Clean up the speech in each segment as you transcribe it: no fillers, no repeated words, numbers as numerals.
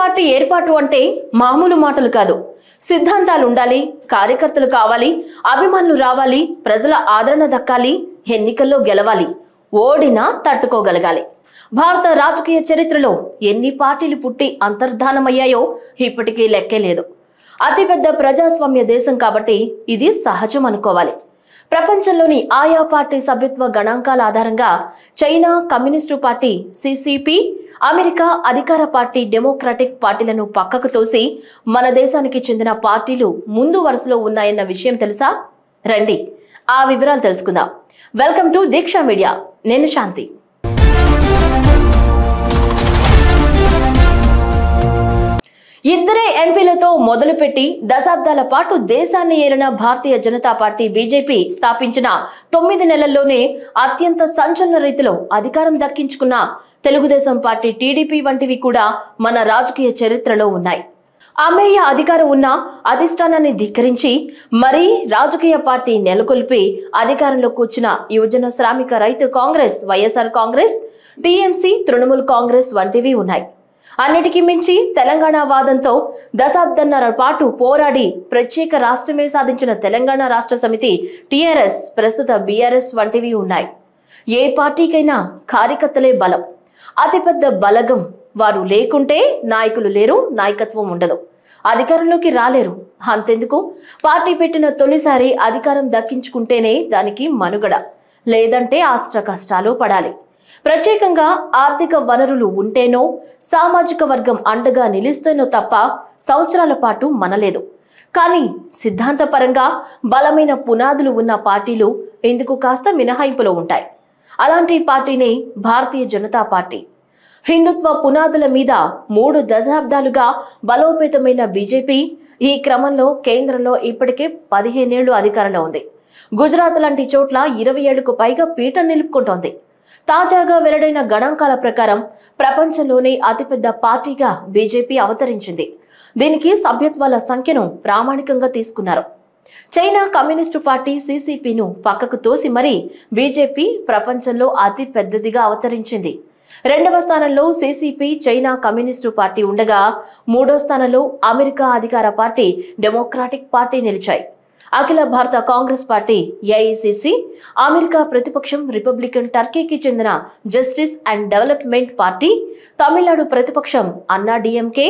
Party ఏర్పాటు అంటే మామూలు మాటలు కాదు. సిద్ధాంతాలు ఉండాలి, కార్యకర్తలు కావాలి, అభిమానులు రావాలి, ప్రజల ఆదరణ దక్కాలి, ఎన్నికల్లో గెలవాలి, ఓడినా తట్టుకోగలగాలి. భారత రాజకీయ చరిత్రలో ఎన్ని పార్టీలు పుట్టి అంతర్ధానమయ్యాయో ఇప్పటికీ లెక్కే లేదు. అతిపెద్ద ప్రజాస్వామ్య దేశం కాబట్టి ఇది సహజం అనుకోవాలి. ప్రపంచంలోని ఆయా పార్టీ సభ్యత్వ గణాంకాల ఆధారంగా China communist party CCP, America అధికార పార్టీ డెమోక్రాటిక్ పార్టీలను పక్కకు తోసి మన దేశానికి చెందిన పార్టీలు ముందు వరుసలో ఉన్నాయన్న విషయం తెలుసా? రండి ఆ వివరాలు తెలుసుకుందాం. Welcome to Deeksha media. నేను శాంతి. ఇద్దరే ఎంపీలతో మొదలుపెట్టి దశాబ్దాల పాటు దేశాన్ని ఏలిన భారతీయ జనతా పార్టీ బీజేపీ స్థాపించిన 9 నెలల్లోనే అత్యంత సంచలన రీతిలో అధికారం దక్కించుకున్న తెలుగుదేశం పార్టీ టీడీపీ వంటివి కూడా మన రాజకీయ చరిత్రలో ఉన్నాయి. అమేయ అధికారం ఉన్న అధిష్టానాన్ని ధిక్కరించి మరీ రాజకీయ పార్టీ నెలకొల్పి అధికారంలోకి వచ్చిన యువజన శ్రామిక రైతు కాంగ్రెస్, వైఎస్ఆర్ కాంగ్రెస్, టీఎంసీ, తృణమూల్ కాంగ్రెస్ వంటివి ఉన్నాయి. అన్నిటికీ మించి తెలంగాణ వాదంతో దశాబ్దన్నర పాటు పోరాడి ప్రత్యేక రాష్ట్రమే సాధించిన తెలంగాణ రాష్ట్ర సమితి టీఆర్ఎస్, ప్రస్తుత బీఆర్ఎస్ వంటివి ఉన్నాయి. ఏ పార్టీకైనా కార్యకర్తలే బలం, అతిపెద్ద బలగం. వారు లేకుంటే నాయకులు లేరు, నాయకత్వం ఉండదు, అధికారంలోకి రాలేరు. అంతెందుకు, పార్టీ పెట్టిన తొలిసారి అధికారం దక్కించుకుంటేనే దానికి మనుగడ, లేదంటే అష్ట కష్టాలు పడాలి. ప్రత్యేకంగా ఆర్థిక వనరులు ఉంటేనో, సామాజిక వర్గం అండగా నిలుస్తేనో తప్ప సంవత్సరాల పాటు మనలేదు. కానీ సిద్ధాంతపరంగా బలమైన పునాదులు ఉన్న పార్టీలు ఇందుకు కాస్త మినహాయింపులో ఉంటాయి. అలాంటి పార్టీనే భారతీయ జనతా పార్టీ. హిందుత్వ పునాదుల మీద 3 దశాబ్దాలుగా బలోపేతమైన బీజేపీ ఈ క్రమంలో కేంద్రంలో ఇప్పటికే 15 ఏళ్లు అధికారంలో ఉంది. గుజరాత్ లాంటి చోట్ల 20 ఏళ్లకు పైగా పీఠం నిలుపుకుంటోంది. తాజాగా వెల్లడైన గణాంకాల ప్రకారం ప్రపంచంలోనే అతిపెద్ద పార్టీగా బీజేపీ అవతరించింది. దీనికి సభ్యత్వాల సంఖ్యను ప్రామాణికంగా తీసుకున్నారు. చైనా కమ్యూనిస్టు పార్టీ సిసిపిను పక్కకు తోసి మరీ బీజేపీ ప్రపంచంలో అతి పెద్దదిగా అవతరించింది. 2వ స్థానంలో సిసిపి, చైనా కమ్యూనిస్టు పార్టీ ఉండగా 3వ స్థానంలో అమెరికా అధికార పార్టీ డెమోక్రాటిక్ పార్టీ నిలిచాయి. అఖిల భారత కాంగ్రెస్ పార్టీ ఏఐసిసి, అమెరికా ప్రతిపక్షం రిపబ్లికన్ టర్కీకి చెందిన justice and development party, Tamil Nadu ప్రతిపక్షం అన్నా డిఎంకే,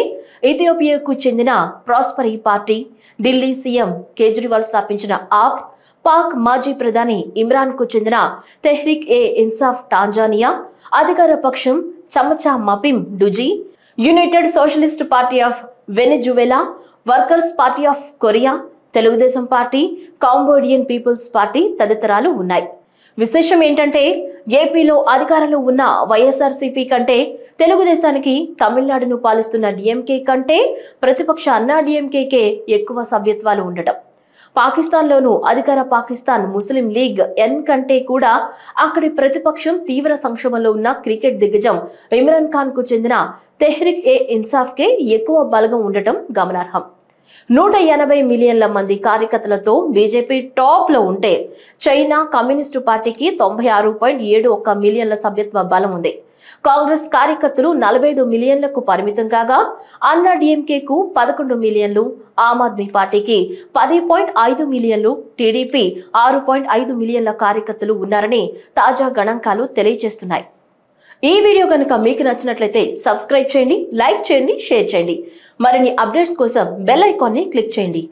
ఇథియోపియాకు చెందిన ప్రాస్పరీ పార్టీ, ఢిల్లీ సీఎం కేజ్రీవాల్ స్థాపించిన ఆప్, పాక్ మాజీ ప్రధాని ఇమ్రాన్ కు చెందిన తెహ్రిక్ ఏ ఇన్సాఫ్ టాంజానియా, అధికార పక్షం చమచా మపిం డుజీ, United Socialist Party of Venezuela, Workers' Party of Korea, Telugu Desam party, Cambodian People's Party తదితరాలు ఉన్నాయి. విశేషం ఏంటంటే ఏపీలో అధికారంలో ఉన్న వైఎస్ఆర్సీపీ కంటే తెలుగుదేశానికి తమిళనాడును పాలిస్తున్న డిఎంకే కంటే ప్రతిపక్ష అన్నా డిఎంకేకే ఎక్కువ సభ్యత్వాలు ఉండటం. పాకిస్తాన్లోనూ అధికార పాకిస్తాన్ ముస్లిం లీగ్ ఎన్ కంటే కూడా అక్కడి ప్రతిపక్షం తీవ్ర సంక్షోభంలో ఉన్న క్రికెట్ దిగ్గజం ఇమ్రాన్ ఖాన్ కు చెందిన తెహ్రిక్ ఏ ఇన్సాఫ్ కే ఎక్కువ బలగం ఉండటం గమనార్హం. 180 మిలియన్ల మంది కార్యకర్తలతో బీజేపీ టాప్ లో ఉంటే చైనా కమ్యూనిస్టు పార్టీకి 96.71 మిలియన్ల సభ్యత్వ బలం ఉంది. కాంగ్రెస్ కార్యకర్తలు 45 మిలియన్లకు పరిమితం కాగా అన్నా డిఎంకేకు 11 మిలియన్లు, ఆమ్ ఆద్మీ పార్టీకి 10.5 మిలియన్లు, టీడీపీ 6.5 మిలియన్ల కార్యకర్తలు ఉన్నారని తాజా గణాంకాలు తెలియజేస్తున్నాయి. ఈ వీడియో కనుక మీకు నచ్చినట్లయితే సబ్స్క్రైబ్ చేయండి, లైక్ చేయండి, షేర్ చేయండి. మరిన్ని అప్డేట్స్ కోసం బెల్ ఐకాన్ని క్లిక్ చేయండి.